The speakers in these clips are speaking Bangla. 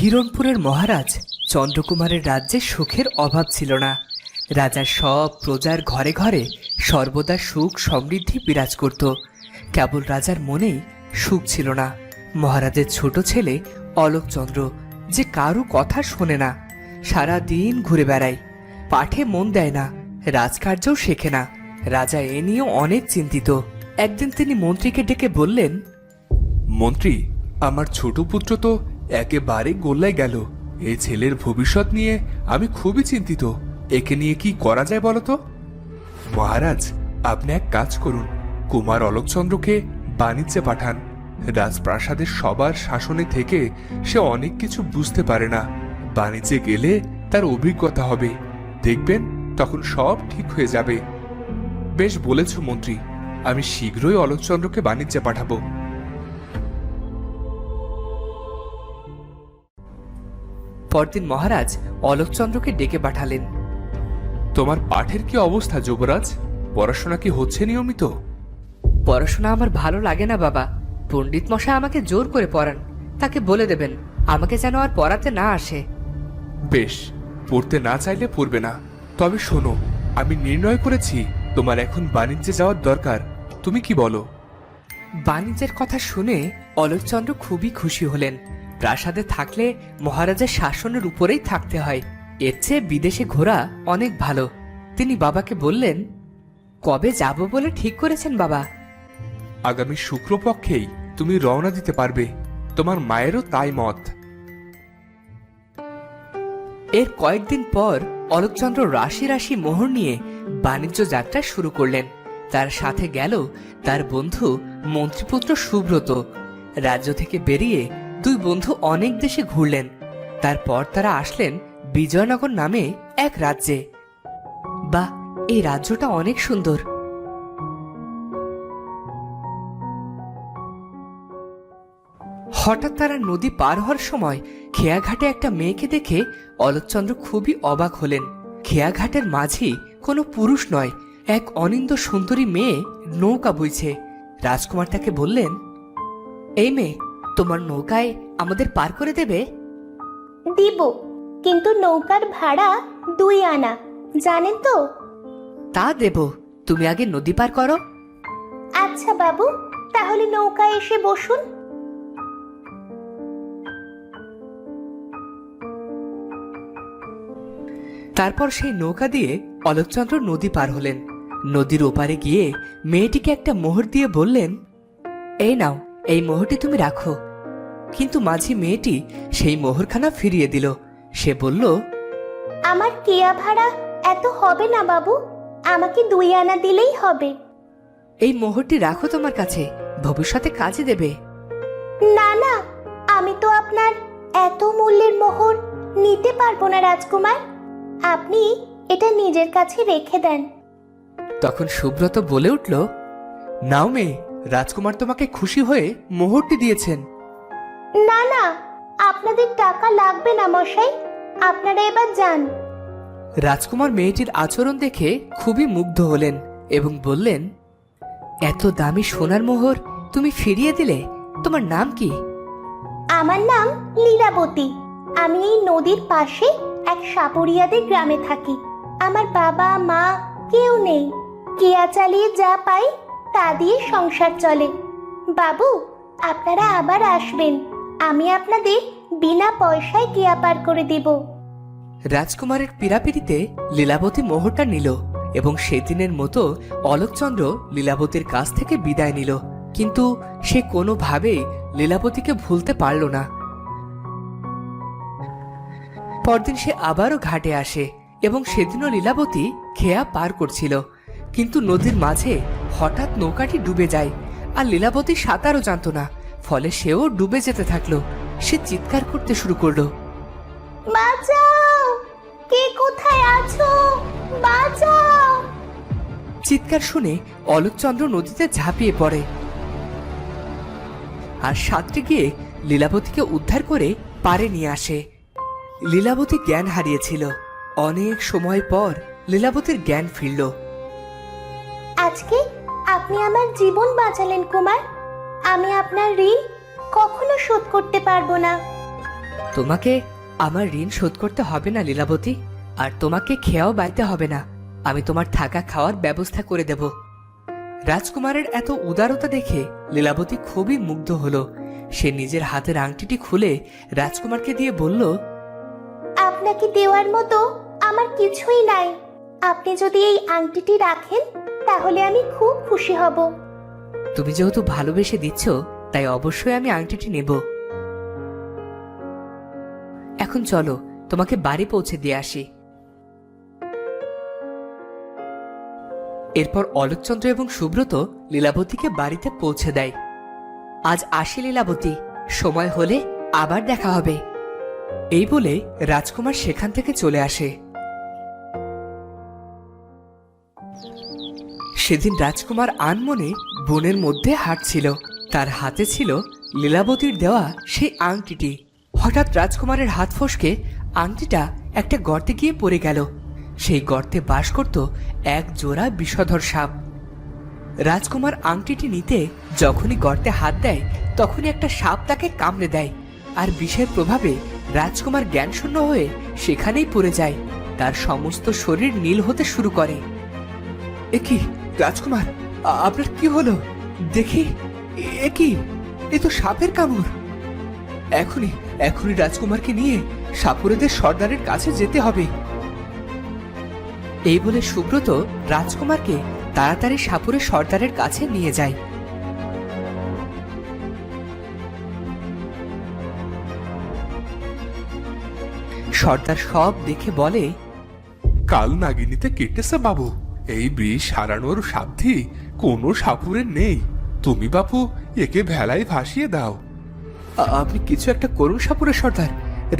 হিরণপুরের মহারাজ চন্দ্রকুমারের রাজ্যে সুখের অভাব ছিল না। রাজার সব প্রজার ঘরে ঘরে সর্বদা সুখ সমৃদ্ধি বিরাজ করত। কেবল রাজার মনেই সুখ ছিল না। মহারাজের ছোট ছেলে অলোকচন্দ্র, যে কারো কথা শোনে না, সারা দিন ঘুরে বেড়ায়, পাঠে মন দেয় না, রাজকার্যও শেখে না। রাজা এ নিয়েও অনেক চিন্তিত। একদিন তিনি মন্ত্রীকে ডেকে বললেন, মন্ত্রী, আমার ছোট পুত্র তো একেবারে গোল্লায় গেল। এই ছেলের ভবিষ্যৎ নিয়ে আমি খুবই চিন্তিত। একে নিয়ে কি করা যায় বলতো? মহারাজ, আপনি এক কাজ করুন, কুমার অলোকচন্দ্রকে বাণিজ্যে পাঠান। রাজপ্রাসাদের সবার শাসনে থেকে সে অনেক কিছু বুঝতে পারে না। বাণিজ্যে গেলে তার অভিজ্ঞতা হবে, দেখবেন তখন সব ঠিক হয়ে যাবে। বেশ বলেছ মন্ত্রী, আমি শীঘ্রই অলোকচন্দ্রকে বাণিজ্যে পাঠাবো। পরদিন মহারাজ অলোকচন্দ্রকে ডেকে পাঠালেন। তোমার পাঠের কি অবস্থা যুবরাজ? পড়াশোনা কি হচ্ছে নিয়মিত? পড়াশোনা আমার ভালো লাগে না বাবা। পণ্ডিত মশাই আমাকে জোর করে পড়ান। তাকে বলে দেবেন আমাকে যেন আর পড়াতে না আসে। বেশ, পড়তে না চাইলে পড়বে না। তবে শোনো, আমি নির্ণয় করেছি তোমার এখন বাণিজ্যে যাওয়ার দরকার। তুমি কি বলো? বাণিজ্যের কথা শুনে অলোকচন্দ্র খুবই খুশি হলেন। প্রাসাদে থাকলে মহারাজের শাসনের উপরেই থাকতে হয়, এর চেয়ে বিদেশে ঘোরা অনেক ভালো। তিনি বাবাকে বললেন, কবে যাব বলে ঠিক করেছেন বাবা? আগামী শুক্রপক্ষেই তুমি রওনা দিতে পারবে। তোমার মায়েরও তাই মত। এর কয়েকদিন পর অলোকচন্দ্র রাশি রাশি মোহর নিয়ে বাণিজ্য যাত্রা শুরু করলেন। তার সাথে গেল তার বন্ধু মন্ত্রীপুত্র সুব্রত। রাজ্য থেকে বেরিয়ে দুই বন্ধু অনেক দেশে ঘুরলেন। তারপর তারা আসলেন বিজয়নগর নামে এক রাজ্যে। বাহ, এই রাজ্যটা অনেক সুন্দর। হঠাৎ তারা নদী পার হওয়ার সময় খেয়াঘাটে একটা মেয়েকে দেখে অলোকচন্দ্র খুবই অবাক হলেন। খেয়াঘাটের মাঝি কোনো পুরুষ নয়, এক অনিন্দ্য সুন্দরী মেয়ে নৌকা বইছে। রাজকুমার তাকে বললেন, এই মেয়ে, তোমার নৌকায় আমাদের পার করে দেবে? দিব, কিন্তু নৌকার ভাড়া 2 আনা, জানেন তো? তা দেব, তুমি আগে নদী পার করো। আচ্ছা বাবু, তাহলে নৌকায় এসে বসুন। তারপর সেই নৌকা দিয়ে অলোকচন্দ্র নদী পার হলেন। নদীর ওপারে গিয়ে মেয়েটিকে একটা মোহর দিয়ে বললেন, এই নাও, এই মোহরটি তুমি রাখো। কিন্তু মাঝি মেয়েটি সেই মোহরখানা ফিরিয়ে দিল। সে বলল, আমার কেয়া ভাড়া এত হবে না বাবু, আমাকে 2 আনা দিলেই হবে। এই মোহরটি রাখো তোমার কাছে, ভবিষ্যতে কাজে দেবে। না না, আমি তো আপনার এত মূল্যের মোহর নিতে পারবো না রাজকুমার। আপনি এটা নিজের কাছে রেখে দেন। তখন সুব্রত বলে উঠল, নাও মেয়ে, রাজকুমার তোমাকে খুশি হয়ে মোহরটি দিয়েছেন। না না, আপনাদের টাকা লাগবে না মশাই, আপনারা এবার যান। রাজকুমার মেয়েটির আচরণ দেখে খুবই মুগ্ধ হলেন এবং বললেন, এত দামি সোনার মোহর তুমি ফিরিয়ে দিলে? তোমার নাম কি? আমার নাম লীলাবতী। আমি এই নদীর পাশে এক সাপুরিয়াদের গ্রামে থাকি। আমার বাবা মা কেউ নেই। কেয়া চালিয়ে যা পাই তা দিয়ে সংসার চলে। বাবু, আপনারা আবার আসবেন, আমি আপনাদের বিনা পয়সায় কেয়া পার করে দেব। রাজকুমারের পীড়াপিড়িতে লীলাবতী মোহরটা নিল এবং সেদিনের মতো অলোকচন্দ্র লীলাবতীর কাছ থেকে বিদায় নিল। কিন্তু সে কোনোভাবেই লীলাবতীকে ভুলতে পারল না। পরদিন সে আবারও ঘাটে আসে এবং সেদিনও লীলাবতী খেয়া পার করছিল। কিন্তু নদীর মাঝে হঠাৎ নৌকাটি ডুবে যায়, আর লীলাবতী সাঁতারও জানত না। ফলে সেও ডুবে যেতে থাকলো। সে চিৎকার করতে শুরু করলো, বাঁচাও, কে কোথায় আছো, বাঁচাও। চিৎকার শুনে অলোকচন্দ্র নদীতে ঝাঁপিয়ে পড়ে আর সাঁতরে গিয়ে লীলাবতীকে উদ্ধার করে পারে নিয়ে আসে। লীলাবতী জ্ঞান হারিয়েছিল। অনেক সময় পর লীলাবতীর জ্ঞান ফিরল। আজকে আপনি আমার জীবন বাঁচালেন কুমার। আমি আপনার ঋণ কখনো শোধ করতে পারবো না। তোমাকে আমার ঋণ শোধ করতে হবে না লীলাবতী, আর তোমাকে খেয়াও বাইতে হবে না। আমি তোমার থাকা খাওয়ার ব্যবস্থা করে দেব। রাজকুমারের এত উদারতা দেখে লীলাবতী খুবই মুগ্ধ হলো। সে নিজের হাতের আংটিটি খুলে রাজকুমারকে দিয়ে বলল, আপনাকে দেওয়ার মতো আমার কিছুই নাই। আপনি যদি এই আংটিটি রাখেন তাহলে আমি খুব খুশি হব। তুমি যেহেতু ভালোবেসে দিচ্ছ, তাই অবশ্যই আমি আংটিটি নেব। এখন চলো, তোমাকে বাড়ি পৌঁছে দিয়ে আসি। এরপর অলোকচন্দ্র এবং সুব্রত লীলাবতীকে বাড়িতে পৌঁছে দেয়। আজ আসি লীলাবতী, সময় হলে আবার দেখা হবে। এই বলে রাজকুমার সেখান থেকে চলে আসে। সেদিন রাজকুমার আনমনে বনের মধ্যে হাঁটছিল। তার হাতে ছিল লীলাবতীর দেওয়া সেই আংটিটি। হঠাৎ রাজকুমারের হাত ফসকে আংটিটা একটা গর্তে গিয়ে পড়ে গেল। সেই গর্তে বাস করত এক জোড়া বিষধর সাপ। রাজকুমার আংটিটি নিতে যখনই গর্তে হাত দেয়, তখনই একটা সাপ তাকে কামড়ে দেয়। আর বিষের প্রভাবে রাজকুমার জ্ঞানশূন্য হয়ে সেখানেই পড়ে যায়। তার সমস্ত শরীর নীল হতে শুরু করে। এ কি রাজকুমার, আপনার কি হলো? দেখি, এ কি? এ তো সাপের কামড়। এখনই এখনই রাজকুমারকে নিয়ে সাপুরেদের সর্দারের কাছে যেতে হবে। এই বলে সুব্রত রাজকুমারকে তাড়াতাড়ি সাপুরের সর্দারের কাছে নিয়ে যায়। সর্দার সব দেখে বলে, কাল নাগিনীতে কেটেছে বাবু। এই বিষ হারানোর সাধ্যি কোনো সাপুরের নেই। তুমি বাপু একে ভেলায় ভাসিয়ে দাও। আপনি কিছু একটা করুন সাপুরের সর্দার।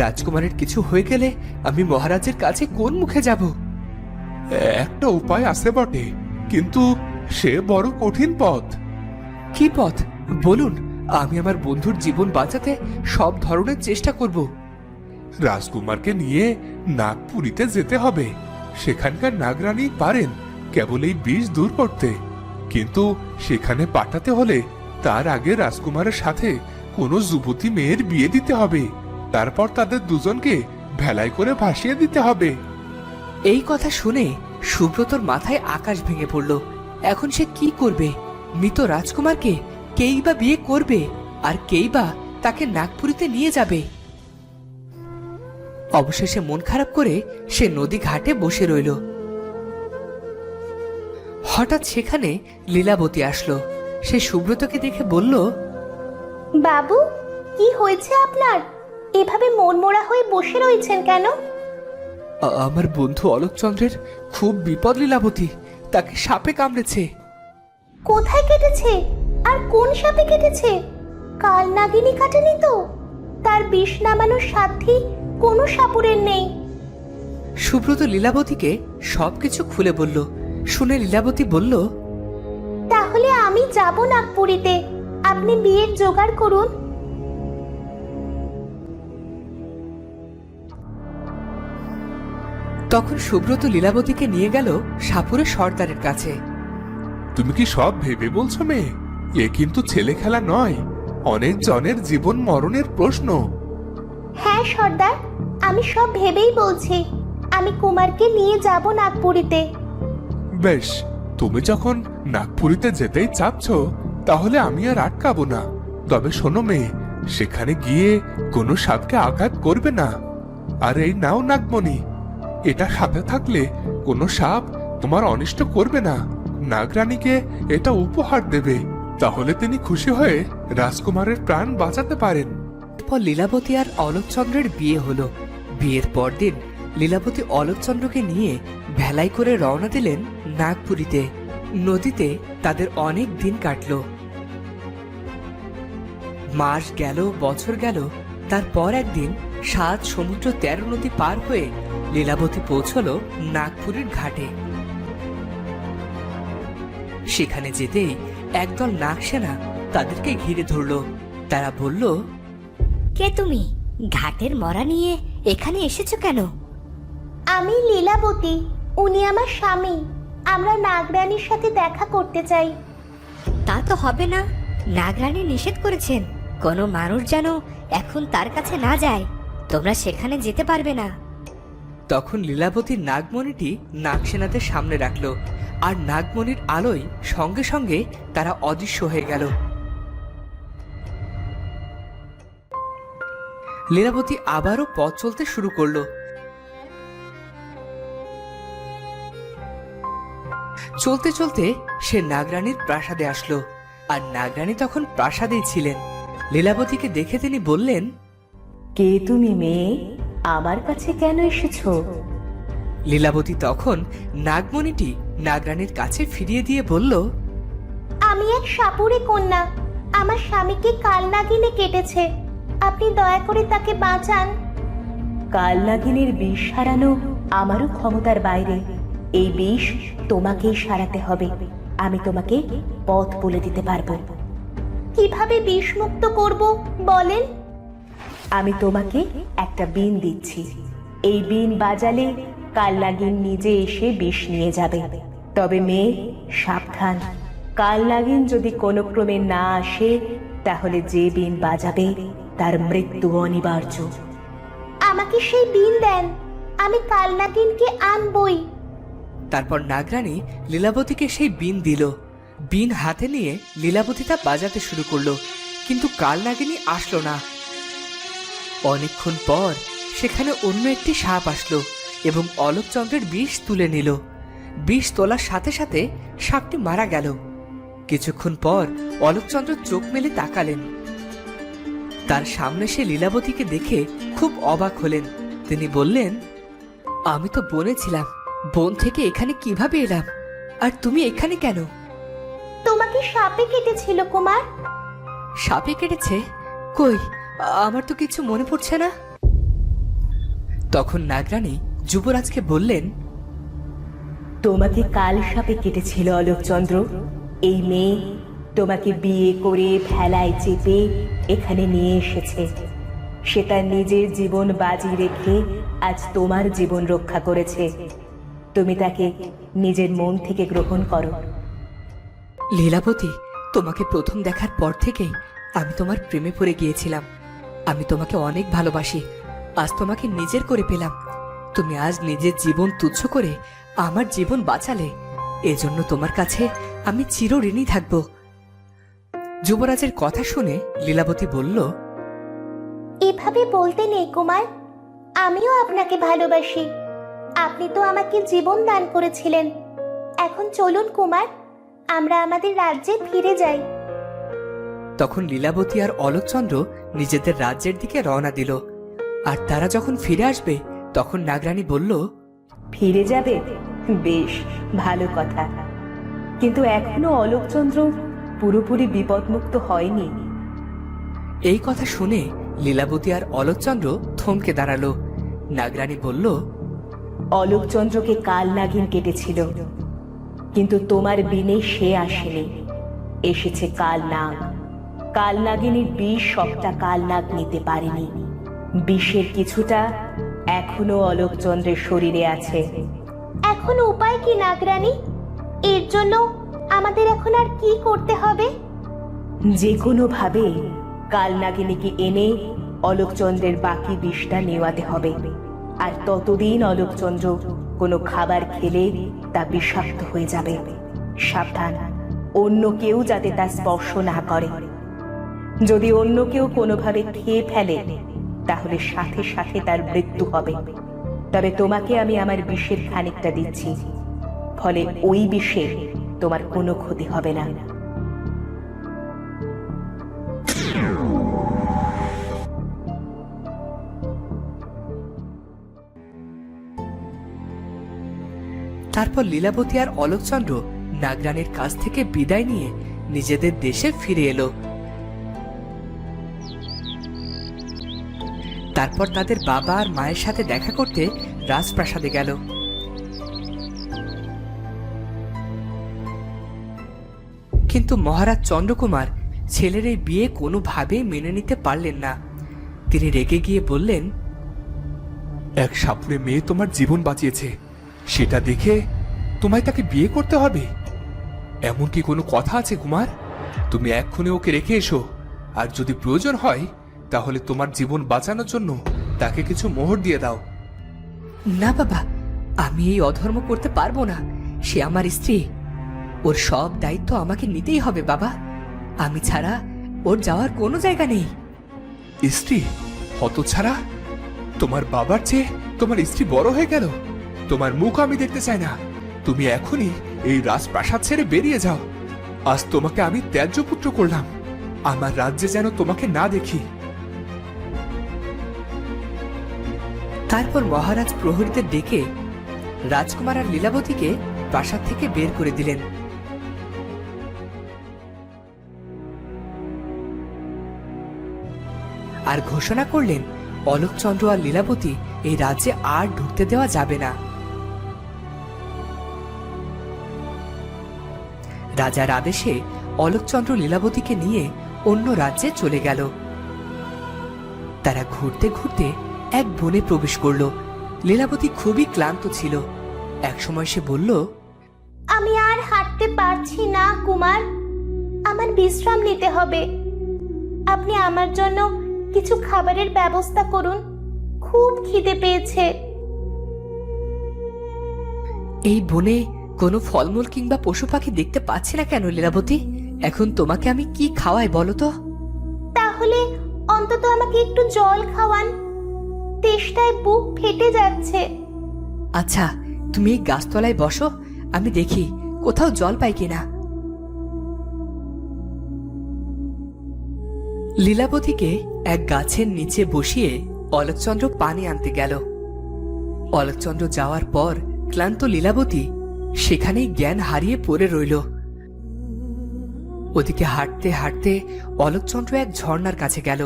রাজকুমারের কিছু হয়ে গেলে আমি মহারাজের কাছে কোন মুখে যাব? একটা উপায় আছে বটে, কিন্তু সে বড় কঠিন পথ। কি পথ বলুন, আমি আমার বন্ধুর জীবন বাঁচাতে সব ধরনের চেষ্টা করব। রাজকুমারকে নিয়ে নাগপুরীতে যেতে হবে। সেখানকার নাগরানী পারেন কেবল এই বিষ দূর করতে, কিন্তু সেখানে পাঠাতে হলে তার আগে রাজকুমারের সাথে কোনো যুবতী মেয়ের বিয়ে দিতে হবে। তারপর তাদের দুজনকে ভেলায় করে ভাসিয়ে দিতে হবে। এই কথা শুনে সুব্রতর মাথায় আকাশ ভেঙে পড়ল। এখন সে কি করবে? মৃত রাজকুমারকে কেই বা বিয়ে করবে, আর কেই বা তাকে নাগপুরীতে নিয়ে যাবে। অবশেষে মন খারাপ করে সে নদী ঘাটে বসে রইল। হঠাৎ সেখানে লীলাবতী আসলো। সে সুব্রতকে দেখে বলল, বাবু, কি হয়েছে আপনার? এভাবে মনমরা হয়ে বসে রয়েছেন কেন? আমার বন্ধু অলোকচন্দ্রের খুব বিপদ লীলাবতী। তাকে সাপে কামড়েছে। কোথায় কেটেছে? আর কোন সাপে কেটেছে? কাল নাগিনী কাটেনি তো? তার বিষ নামানোর সাধ্যি কোনো সাপুরের নেই। সুব্রত লীলাবতীকে সবকিছু খুলে বলল। শুনে লীলাবতী বলল, তাহলে আমি যাব নাগপুরীতে। আপনি বিয়ের জোগাড় করুন। তখন সুব্রত লীলাবতীকে নিয়ে গেল সাপুরের সর্দারের কাছে। তুমি কি সব ভেবে বলছো মেয়ে? এ কিন্তু ছেলে খেলা নয়, অনেক জনের জীবন মরণের প্রশ্ন। হ্যাঁ সর্দার, আমি সব ভেবেই বলছি। আমি কুমারকে নিয়ে যাব নাগপুরীতে। বেশ, তুমি যখন নাগপুরীতে যেতেই চাচ্ছ, তাহলে আমি আর আটকাবো না। তবে শোনো মেয়ে, সেখানে গিয়ে কোনো সাপকে আঘাত করবে না। আর এই নাও নাগমণি, এটা সাথে থাকলে কোনো সাপ তোমার অনিষ্ট করবে না। নাগরানীকে এটা উপহার দেবে, তাহলে তিনি খুশি হয়ে রাজকুমারের প্রাণ বাঁচাতে পারেন। এরপর লীলাবতী আর অলোকচন্দ্রের বিয়ে হলো। বিয়ের পরদিন লীলাবতী অলোকচন্দ্রকে নিয়ে ভেলাই করে রওনা দিলেন নাগপুরীতে। নদীতে তাদের অনেক দিন কাটলো। মাস গেল, বছর গেল। তারপর একদিন 7 সমুদ্র 13 নদী পার হয়ে লীলাবতী পৌঁছলো নাগপুরের ঘাটে। সেখানে যেতেই একদল নাগসেনা তাদেরকে ঘিরে ধরলো। তারা বলল, কে তুমি? ঘাটের মরা নিয়ে এখানে এসেছো কেন? আমি লীলাবতী, উনি আমার স্বামী। আমরা নাগরানীর সাথে দেখা করতে চাই। তা তো হবে না, নাগরানী নিষেধ করেছেন কোনো মানুষ যেন এখন তার কাছে না যায়। তোমরা সেখানে যেতে পারবে না। তখন লীলাবতীর নাগমণিটি নাগসেনাদের সামনে রাখলো, আর নাগমণির আলোয় সঙ্গে সঙ্গে তারা অদৃশ্য হয়ে গেল। লীলাবতী আবারও পথ চলতে শুরু করলো। চলতে চলতে সে নাগরানীর প্রাসাদে আসলো, আর নাগরানী তখন প্রাসাদেই ছিলেন। লীলাবতীকে দেখে তিনি বললেন, কে তুমি মেয়ে? আমার কাছে কেন এসেছো? লীলাবতী তখন নাগমণিটি নাগরানীর কাছে ফিরিয়ে দিয়ে বলল, আমি এক সাপুরে কন্যা। আমার স্বামীকে কালনাগিনে কেটেছে। আপনি দয়া করে তাকে বাঁচান। কালনাগিনীর বিষ সারানো আমারও ক্ষমতার বাইরে। এই বিষ তোমাকেই সারাতে হবে। আমি তোমাকে পথ বলে দিতে পারবো। কিভাবে বিষমুক্ত করব বলেন? আমি তোমাকে একটা বিন দিচ্ছি। এই বিন বাজালে কালনাগিন নিজে এসে বিষ নিয়ে যাবে। তবে মেয়ে, সাবধান, কালনাগিন যদি কোনো ক্রমে না আসে, তাহলে যে বিন বাজাবে তার মৃত্যু অনিবার্য। আমাকে সেই বিন দেন, আমি কালনাগিনকে আনবই। তারপর নাগরানী লীলাবতীকে সেই বিন দিল। বিন হাতে নিয়ে লীলাবতী তা বাজাতে শুরু করলো, কিন্তু কালনাগিনী আসলো না। অনেকক্ষণ পর সেখানে অন্য একটি সাপ আসলো এবং অলোকচন্দ্রের বিষ তুলে নিল। বিষ তোলার সাথে সাথে সাপটি মারা গেল। কিছুক্ষণ পর অলোকচন্দ্র চোখ মেলে তাকালেন। তার সামনে সে লীলাবতীকে দেখে খুব অবাক হলেন। তিনি বললেন, আমি তো বনে ছিলাম, বন থেকে এখানে কিভাবে এলাম? আর তুমি এখানে কেন? তোমাকে সাপে কেটেছিল কুমার। সাপে কেটেছে? কই, আমার তো কিছু মনে পড়ছে না। তখন নাগরানী যুবরাজকে বললেন, তোমাকে কাল সাপে কেটেছিল অলোকচন্দ্র। এই মেয়ে তোমাকে বিয়ে করে ভেলায় চেপে এখানে নিয়ে এসেছে। সে তার নিজের জীবন বাজি রেখে আজ তোমার জীবন রক্ষা করেছে। তুমি তাকে নিজের মন থেকে গ্রহণ করো। লীলাবতী, তোমাকে প্রথম দেখার পর থেকেই আমি তোমার প্রেমে পড়ে গিয়েছিলাম। আমি তোমাকে অনেক ভালোবাসি। আজ তোমাকে নিজের করে পেলাম। তুমি আজ নিজের জীবন তুচ্ছ করে আমার জীবন বাঁচালে। এজন্য তোমার কাছে আমি চিরঋণী থাকব। যুবরাজের কথা শুনে লীলাবতী বলল, এভাবে বলতে নেই কুমার, আমিও আপনাকে ভালোবাসি। আপনি তো আমাকে জীবন দান করেছিলেন। এখন চলুন কুমার, আমরা আমাদের রাজ্যে ফিরে যাই। তখন লীলাবতী আর অলোকচন্দ্র নিজেদের রাজ্যের দিকে রওনা দিল। আর তারা যখন ফিরে আসবে তখন নাগরানী বলল, ফিরে যাবে? বেশ ভালো কথা, কিন্তু এখনো অলোকচন্দ্র পুরোপুরি বিপদমুক্ত হয়নি। এই কথা শুনে লীলাবতী আর অলোকচন্দ্র থমকে দাঁড়ালো। নাগরানী বলল, অলোকচন্দ্রকে কাল নাগিন কেটেছিল, কিন্তু তোমার বিনে সে আসেনি। এসেছে কাল নাগ। কাল নাগিনীর বিষ সবটা কাল নাগ নিতে পারেনি। বিষের কিছুটা এখনো অলোকচন্দ্রের শরীরে আছে। এখন উপায় কি নাগরানী? এর জন্য আমাদের এখন আর কি করতে হবে? যে কোনো ভাবে কাল নাগিনীকে এনে অলোকচন্দ্রের বাকি বিষটা নেওয়াতে হবে। আর ততদিন অলোকচন্দ্র কোনো খাবার খেলে তা বিষাক্ত হয়ে যাবে। সাবধান, অন্য কেউ যাতে তা স্পর্শ না করে। যদি অন্য কেউ কোনোভাবে খেয়ে ফেলে তাহলে সাথে সাথে তার মৃত্যু হবে। তবে তোমাকে আমি আমার বিষের খানিকটা দিচ্ছি, ফলে ওই বিষে তোমার কোনো ক্ষতি হবে না। তারপর লীলাবতী আর অলোকচন্দ্র নাগরানীর কাছ থেকে বিদায় নিয়ে নিজেদের দেশে ফিরে এলো। তারপর তাদের বাবা আর মায়ের সাথে দেখা করতে রাজপ্রাসাদে গেল। কিন্তু মহারাজ চন্দ্রকুমার ছেলের এই বিয়ে কোনোভাবেই মেনে নিতে পারলেন না। তিনি রেগে গিয়ে বললেন, এক সাপুড়ে মেয়ে তোমার জীবন বাঁচিয়েছে, সেটা দেখে তোমায় তাকে বিয়ে করতে হবে? এমন কি কোনো কথা আছে কুমার? তুমি এক্ষুনি ওকে রেখে এসো, আর যদি প্রয়োজন হয় তাহলে তোমার জীবন বাঁচানোর জন্য তাকে কিছু মোহর দিয়ে দাও। না বাবা, আমি এই অধর্ম করতে পারবো না। সে আমার স্ত্রী, ওর সব দায়িত্ব আমাকে নিতেই হবে বাবা। আমি ছাড়া ওর যাওয়ার কোনো জায়গা নেই। স্ত্রী? হতছাড়া, তোমার বাবার চেয়ে তোমার স্ত্রী বড় হয়ে গেল। তোমার মুখ আমি দেখতে চাই না। তুমি এখনই এই রাজপ্রাসাদ ছেড়ে বেরিয়ে যাও। আজ তোমাকে আমি ত্যায্য পুত্র করলাম। আমার রাজ্যে যেন তোমাকে না দেখি। তারপর মহারাজ প্রহরীদের ডেকে রাজকুমার আর লীলাবতীকে প্রাসাদ থেকে বের করে দিলেন। আর ঘোষণা করলেন অলোকচন্দ্র আর লীলাবতী এই রাজ্যে আর ঢুকতে দেওয়া যাবে না। রাজার আদেশে অলোকচন্দ্র লীলাবতীকে নিয়ে অন্য রাজ্যে চলে গেল। তারা ঘুরতে ঘুরতে এক বনে প্রবেশ করল। লীলাবতী খুবই ক্লান্ত ছিল। একসময় সে বলল, আমি আর হাঁটতে পারছি না কুমার, আমার বিশ্রাম নিতে হবে। আপনি আমার জন্য কিছু খাবারের ব্যবস্থা করুন, খুব খিদে পেয়েছে। এই বনে কোনো ফলমূল কিংবা পশু পাখি দেখতে পাচ্ছি না কেন লীলাবতী? এখন তোমাকে আমি কি খাওয়াই বলো তো? তাহলে অন্তত আমাকে একটু জল খাওয়ান, তেষ্টায় বুক ফেটে যাচ্ছে। আচ্ছা, তুমি এই গাছতলায় বসো, আমি দেখি কোথাও জল পাই কিনা। লীলাবতীকে এক গাছের নিচে বসিয়ে অলোকচন্দ্র পানি আনতে গেল। অলোকচন্দ্র যাওয়ার পর ক্লান্ত লীলাবতী সেখানেই জ্ঞান হারিয়ে পড়ে রইল। ওদিকে হাঁটতে হাঁটতে অলোকচন্দ্র এক ঝর্ণার কাছে গেল।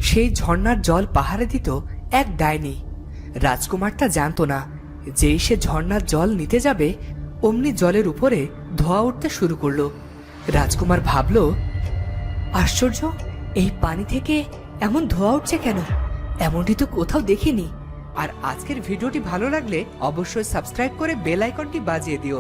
সেই ঝর্ণার জল পাহাড়ে দিত এক ডাইনি। রাজকুমার তা জানতো না। যেই সে ঝর্ণার জল নিতে যাবে অমনি জলের উপরে ধোঁয়া উঠতে শুরু করলো। রাজকুমার ভাবল, আশ্চর্য, এই পানি থেকে এমন ধোঁয়া উঠছে কেন? এমনটি তো কোথাও দেখিনি। আর আজকের ভিডিওটি ভালো লাগলে অবশ্যই সাবস্ক্রাইব করে বেল আইকনটি বাজিয়ে দিও।